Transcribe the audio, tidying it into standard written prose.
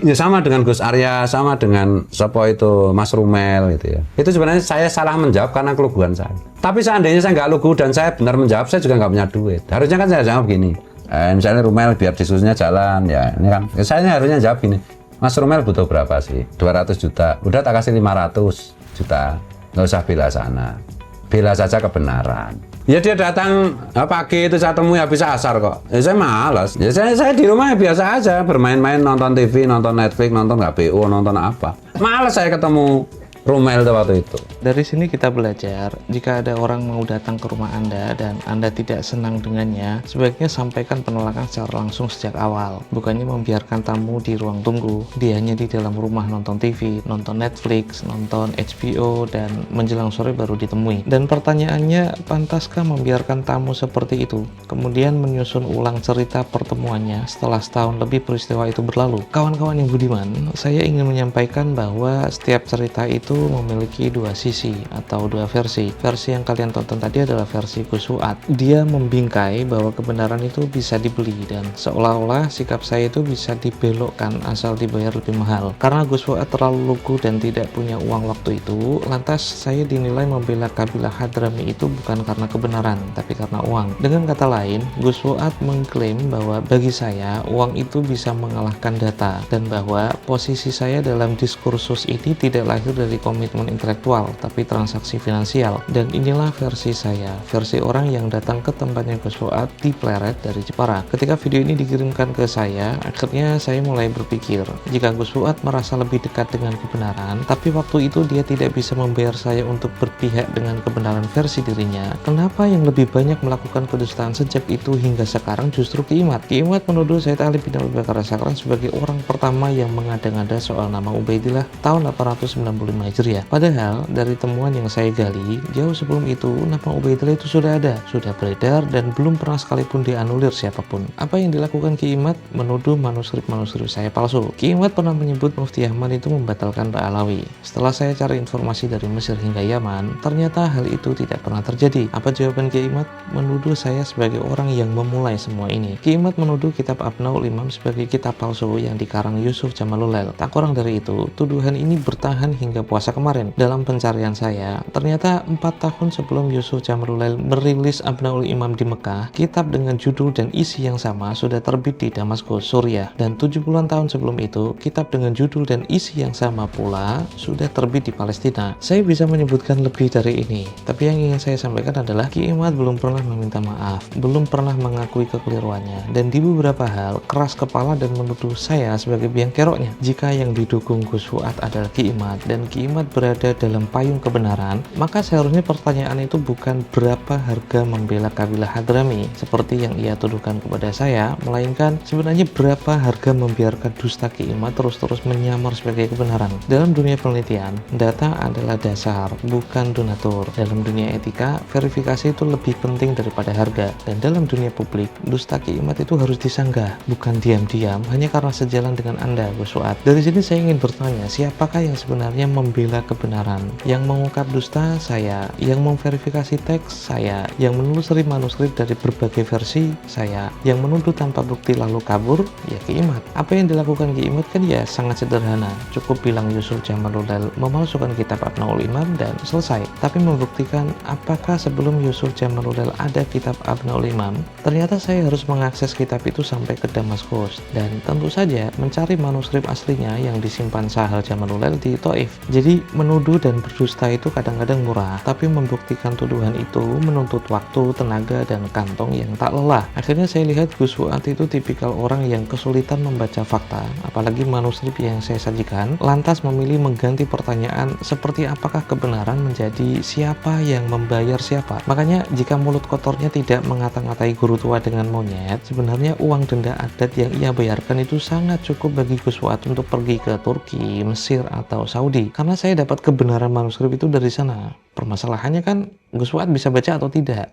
Ya sama dengan Gus Arya, sama dengan Sopo itu Mas Rumel gitu ya. Itu sebenarnya saya salah menjawab karena keluguan saya. Tapi seandainya saya nggak lugu dan saya benar menjawab, saya juga nggak punya duit. Harusnya kan saya jawab gini, misalnya Rumel biar diskusinya jalan ya, ini kan saya harusnya jawab gini, Mas Rumel butuh berapa sih? 200 juta. Udah tak kasih 500 juta. Nggak usah bela sana. Bela saja kebenaran. Ya dia datang pagi itu saya temui habis asar kok. Ya saya malas. Ya saya di rumah ya biasa aja bermain-main, nonton TV, nonton Netflix, nonton HBO, nonton apa. Malas saya ketemu Rumel waktu itu. Dari sini kita belajar, jika ada orang mau datang ke rumah Anda dan Anda tidak senang dengannya, sebaiknya sampaikan penolakan secara langsung sejak awal. Bukannya membiarkan tamu di ruang tunggu, dianya di dalam rumah nonton TV, nonton Netflix, nonton HBO, dan menjelang sore baru ditemui. Dan pertanyaannya, pantaskah membiarkan tamu seperti itu? Kemudian menyusun ulang cerita pertemuannya setelah setahun lebih peristiwa itu berlalu. Kawan-kawan yang budiman, saya ingin menyampaikan bahwa setiap cerita itu memiliki dua sisi atau dua versi. Versi yang kalian tonton tadi adalah versi Gus Fuad. Dia membingkai bahwa kebenaran itu bisa dibeli dan seolah-olah sikap saya itu bisa dibelokkan asal dibayar lebih mahal. Karena Gus Fuad terlalu lugu dan tidak punya uang waktu itu, lantas saya dinilai membela kabilah Hadrami itu bukan karena kebenaran, tapi karena uang. Dengan kata lain, Gus Fuad mengklaim bahwa bagi saya, uang itu bisa mengalahkan data, dan bahwa posisi saya dalam diskursus ini tidak lahir dari komitmen intelektual, tapi transaksi finansial. Dan inilah versi saya, versi orang yang datang ke tempatnya Gus Fuad di Pleret dari Jepara. Ketika video ini dikirimkan ke saya, akhirnya saya mulai berpikir, jika Gus Fuad merasa lebih dekat dengan kebenaran, tapi waktu itu dia tidak bisa membayar saya untuk berpihak dengan kebenaran versi dirinya, kenapa yang lebih banyak melakukan kedustaan sejak itu hingga sekarang justru Ki Imad? Ki Imad menuduh Said Ali bin Abu Bakar As-Sakran sebagai orang pertama yang mengada-ngada soal nama Ubaidillah tahun 895 Hijriah. Padahal dari temuan yang saya gali, jauh sebelum itu nama Ubaidillah itu sudah ada, sudah beredar dan belum pernah sekalipun dianulir siapapun. Apa yang dilakukan Ki Imad? Menuduh manuskrip-manuskrip saya palsu. Ki Imad pernah menyebut Mufti Ahmad itu membatalkan Ba'alawi. Setelah saya cari informasi dari Mesir hingga Yaman, ternyata hal itu tidak pernah terjadi. Apa jawaban Ki Imad? Menuduh saya sebagai orang yang memulai semua ini. Ki Imad menuduh kitab Abnaul Imam sebagai kitab palsu yang dikarang Yusuf Jamalulail. Tak kurang dari itu, tuduhan ini bertahan hingga puasa kemarin. Dalam pencarian saya, ternyata 4 tahun sebelum Yusuf Jamalulail merilis Abnaul Imam di Mekah, kitab dengan judul dan isi yang sama sudah terbit di Damaskus, Suriah. Dan 70-an tahun sebelum itu, kitab dengan judul dan isi yang sama pula sudah terbit di Palestina. Saya bisa menyebutkan lebih dari ini, tapi yang ingin saya sampaikan adalah Ki Imad belum pernah meminta maaf, belum pernah mengakui kekeliruannya, dan di beberapa hal keras kepala dan menuduh saya sebagai biang keroknya. Jika yang didukung Gus Fuad adalah Ki Imad dan Ki Imad berada dalam payung kebenaran, maka seharusnya pertanyaan itu bukan berapa harga membela kabilah Hadrami seperti yang ia tuduhkan kepada saya, melainkan sebenarnya berapa harga membiarkan dusta Ki Imad terus-terus menyamar sebagai kebenaran. Dalam dunia penelitian, data adalah dasar, bukan donatur. Dalam dunia etika, verifikasi itu lebih penting daripada harga. Dan dalam dunia publik, dusta Ki Imad itu harus disanggah, bukan diam-diam hanya karena sejalan dengan Anda, Gus Fuad. Dari sini saya ingin bertanya, siapakah yang sebenarnya membela kebenaran? Yang mengungkap dusta, saya. Yang memverifikasi teks, saya. Yang menelusuri manuskrip dari berbagai versi, saya. Yang menuduh tanpa bukti lalu kabur, ya Ki Imad. Apa yang dilakukan Ki Imad kan ya sangat sederhana. Cukup bilang Yusuf Jamalulail memalsukan kitab Abnaul Imam dan selesai. Tapi membuktikan apakah sebelum Yusuf Jamalulail ada kitab Abnaul Imam, ternyata saya harus mengakses kitab itu sampai ke Damaskus. Dan tentu saja mencari manuskrip aslinya yang disimpan Sahal Jamalulail di Taif. Jadi menuduh dan berdusta itu kadang-kadang murah, tapi membuktikan tuduhan itu menuntut waktu, tenaga, dan kantong yang tak lelah. Akhirnya saya lihat Gus Fuad itu tipikal orang yang kesulitan membaca fakta, apalagi manuskrip yang saya sajikan, lantas memilih mengganti pertanyaan seperti apakah kebenaran menjadi siapa yang membayar siapa. Makanya jika mulut kotornya tidak mengata-ngatai guru tua dengan monyet, sebenarnya uang denda adat yang ia bayarkan itu sangat cukup bagi Gus Fuad untuk pergi ke Turki, Mesir, atau Saudi. Karena saya dapat kebenaran manuskrip itu dari sana. Permasalahannya kan Gus Fuad bisa baca atau tidak.